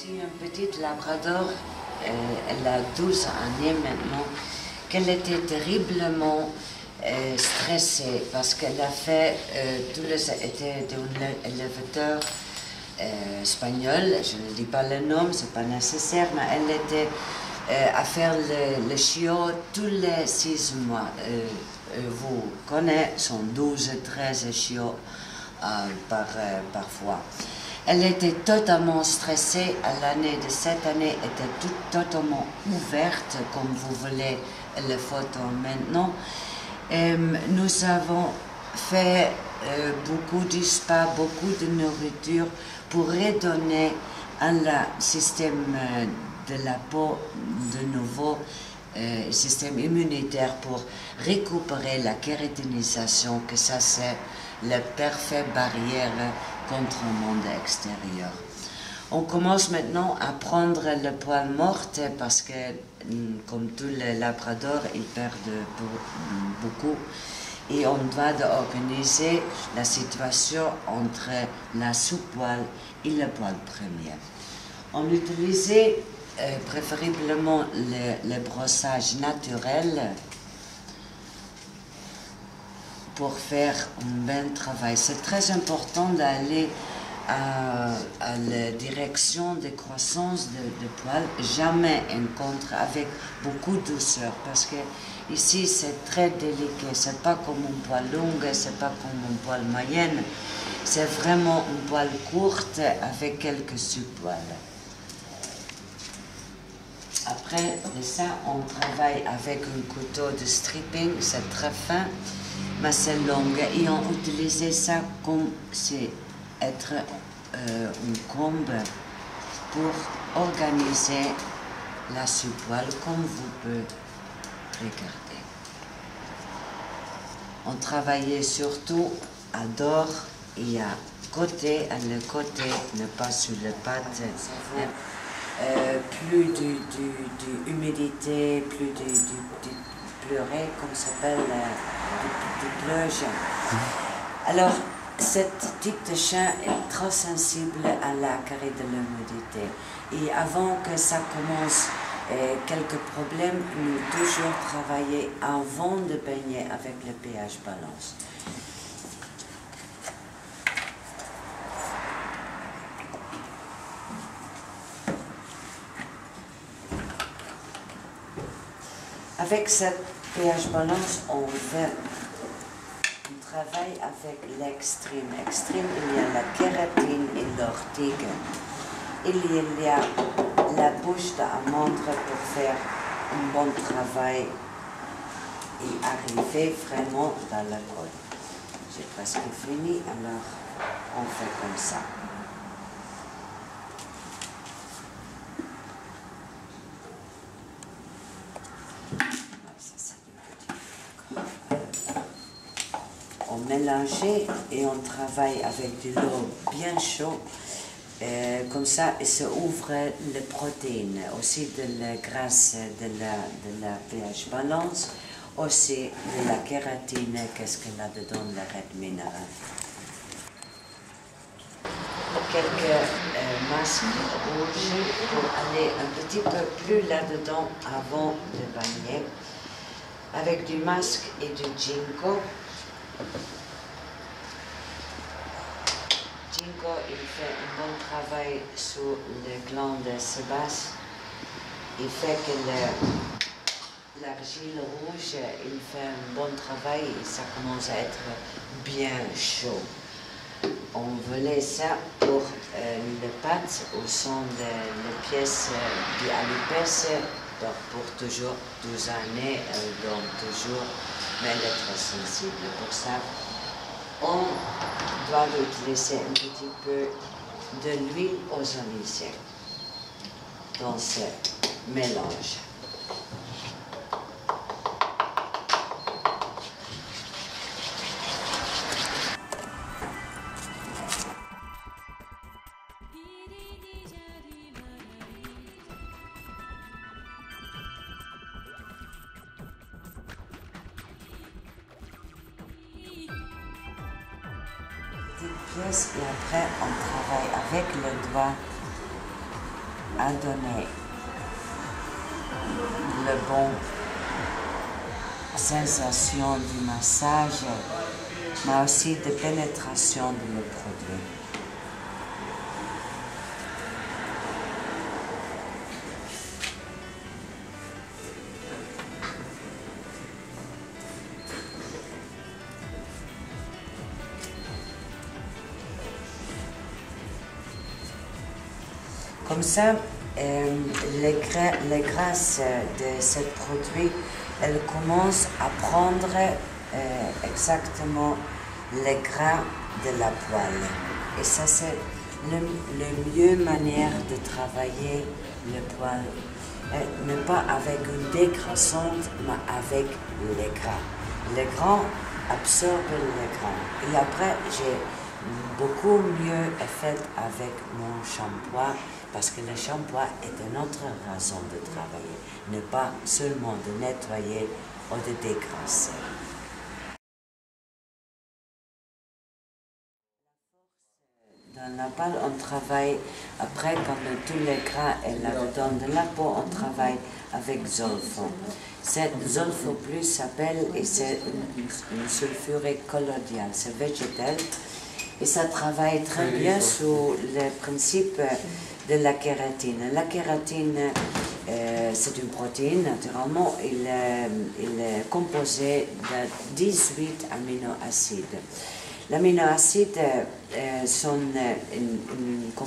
C'est une petite labrador, elle a 12 années maintenant, qu'elle était terriblement stressée parce qu'elle a fait, était un élevateur espagnol, je ne dis pas le nom, c'est pas nécessaire, mais elle était à faire le chiot tous les 6 mois. Vous connaissez, sont 12-13 chiots parfois. Elle était totalement stressée. L'année de cette année était totalement ouverte, comme vous voulez la photo maintenant. Nous avons fait beaucoup de spa, beaucoup de nourriture pour redonner à le système de la peau de nouveau système immunitaire pour récupérer la kératinisation, que ça c'est la parfaite barrière contre le monde extérieur. On commence maintenant à prendre le poil mort parce que, comme tous les labradors, ils perdent beaucoup. Et on doit organiser la situation entre la sous-poil et le poil premier. On utilisait préférablement le brossage naturel pour faire un bon travail. C'est très important d'aller à la direction de croissance de poils, jamais un contre avec beaucoup de douceur, parce que ici c'est très délicat, c'est pas comme un poil long, c'est pas comme un poil moyenne, c'est vraiment un poil courte avec quelques sous-poils. Après ça, on travaille avec un couteau de stripping, c'est très fin, mais c'est long. Et on utilise ça comme c'est être une combe pour organiser la sous-poil, comme vous pouvez regarder. On travaillait surtout à dos et à côté, le côté, ne pas sur les pattes. Plus d'humidité, plus de pleurer, comme ça s'appelle, du pleuge. Alors, ce type de chien est très sensible à la carré de l'humidité. Et avant que ça commence, quelques problèmes, nous toujours travailler avant de baigner avec le pH balance. Avec cette pH balance, on travaille avec l'extrême. Extrême, il y a la kératine et l'ortique. Il y a la bouche d'amande pour faire un bon travail et arriver vraiment dans la colle. J'ai presque fini, alors on fait comme ça. On mélange et on travaille avec de l'eau bien chaude, comme ça il se ouvre les protéines, aussi de la graisse de la pH balance, aussi de la kératine, qu'est-ce qu'elle a dedans, la red minéral. Quelques masques rouges pour aller un petit peu plus là-dedans avant de baigner, avec du masque et du ginkgo. Ginkgo, il fait un bon travail sur les glandes sébacées. Il fait que l'argile rouge, il fait un bon travail et ça commence à être bien chaud. On voulait ça pour les pattes au son des pièces à l'épaisse, pour toujours 12 années, donc toujours, mais elle est très sensible. Pour ça, on doit utiliser un petit peu de l'huile ozonisée dans ce mélange. Pièce et après on travaille avec le doigt à donner le bon sensation du massage, mais aussi de pénétration de le produit. Comme ça, les grâces de ce produit, elles commencent à prendre exactement les grains de la poêle. Et ça, c'est la meilleure manière de travailler le poêle. Mais pas avec une dégraissante, mais avec les grains. Les grains absorbent les grains. Et après, j'ai beaucoup mieux fait avec mon shampoing, parce que le shampoing est une autre raison de travailler, ne pas seulement de nettoyer ou de dégrasser. Dans la pâle, on travaille, après, quand tous les gras est là-dedans de la peau, on travaille avec Zolfo. Cette Zolfo Plus s'appelle, et c'est une sulfurique collodiale, c'est végétal, et ça travaille très bien sur le principe de la kératine. La kératine, c'est une protéine, naturellement, il est composé de 18 aminoacides. L'aminoacide sont une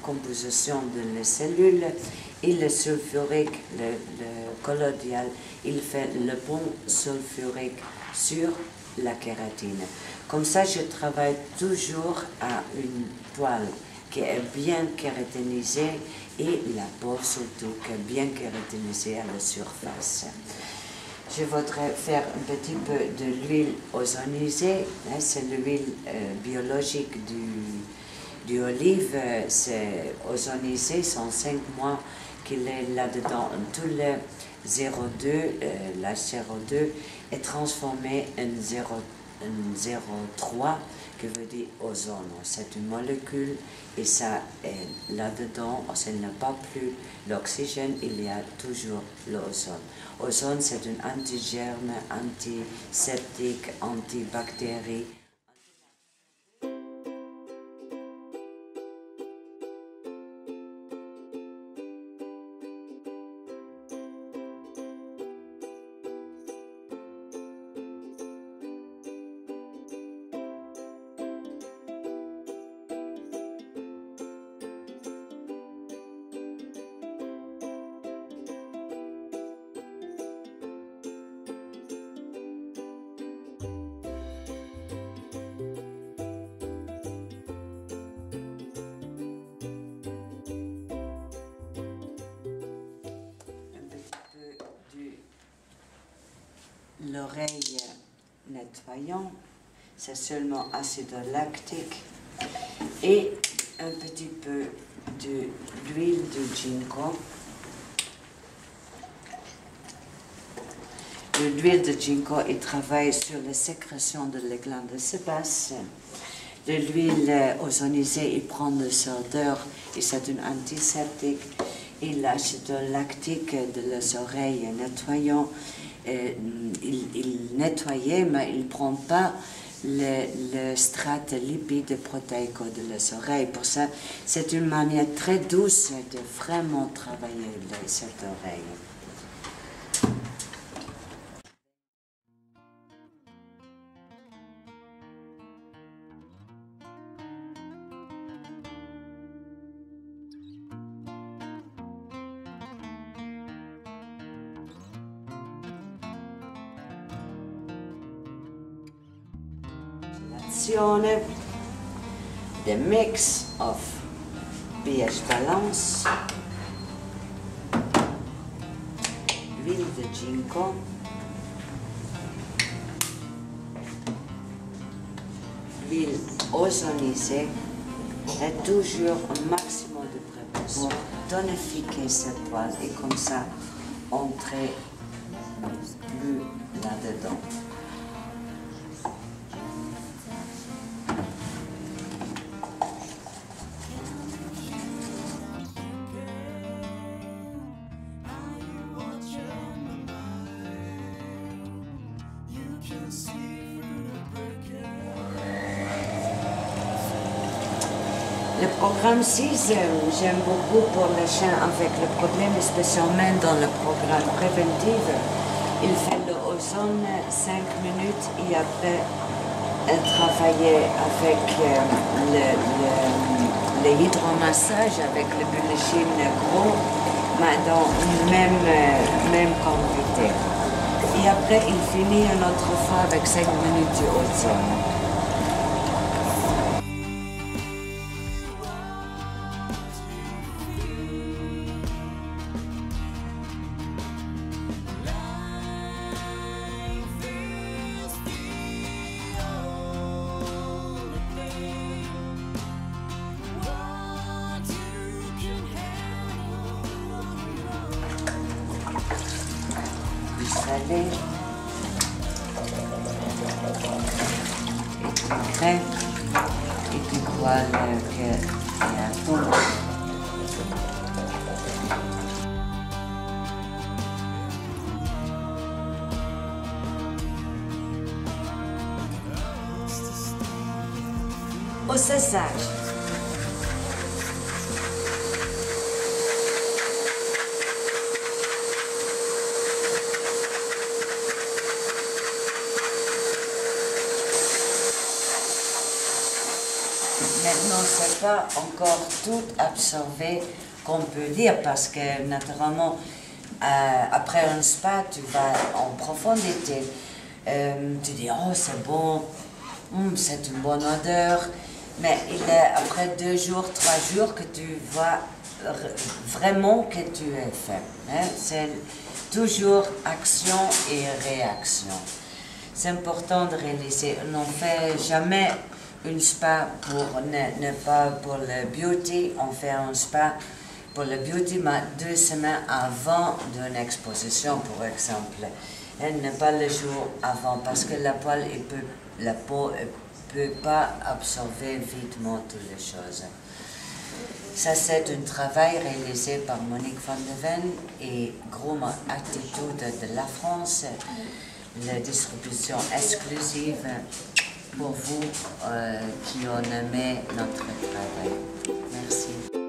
composition de les cellules et le sulfurique, le collodial, il fait le bon sulfurique sur la kératine. Comme ça, je travaille toujours à une toile qui est bien kératinisée et la peau surtout qui est bien kératinisée à la surface. Je voudrais faire un petit peu de l'huile ozonisée, c'est l'huile biologique du olive, c'est ozonisé, c'est 5 mois qu'il est là-dedans. Tout le 0,2, la 0,2 est transformé en 0,3, qui veut dire ozone. C'est une molécule et ça est là-dedans, ce n'est pas plus l'oxygène, il y a toujours l'ozone. Ozone, c'est un antigerme, antiseptique, antibactérie. L'oreille nettoyant, c'est seulement acide lactique et un petit peu de l'huile de ginkgo. L'huile de ginkgo, il travaille sur la sécrétion de la glande sébasse. De l'huile ozonisée, il prend le sodeur et c'est un antiseptique. Et l'acide lactique de les oreilles nettoyant, il nettoyait, mais il ne prend pas le strate lipide protéico de les oreilles. Pour ça, c'est une manière très douce de vraiment travailler cette oreille. The mix of pH balance, l'huile de ginkgo, l'huile ozonisée et toujours un maximum de prévention pour tonifier cette toile et comme ça entrer plus là-dedans. Le programme 6, j'aime beaucoup pour les chiens avec le problème, spécialement dans le programme préventif. Il fait le ozone 5 minutes et après, elle travaillait avec le hydromassage, avec le bulletine gros, mais dans une même quantité. Et après, il finit une autre fois avec 5 minutes de ozone. Salé et du grès et du poil et un thon. Au séchage. Maintenant, c'est pas encore tout absorbé qu'on peut dire parce que naturellement, après un spa, tu vas en profondité. Tu dis, oh, c'est bon, c'est une bonne odeur. Mais il est après 2 jours, 3 jours que tu vois vraiment que tu es fait. Hein? C'est toujours action et réaction. C'est important de réaliser. On n'en fait jamais un spa pour ne pas pour le beauty. On fait un spa pour le beauty, mais 2 semaines avant d'une exposition, par exemple. Et ne pas le jour avant, parce que la peau ne peut pas absorber vitement toutes les choses. Ça, c'est un travail réalisé par Monique van de Ven et Gros Attitude de la France, la distribution exclusive pour vous qui ont aimé notre travail. Merci.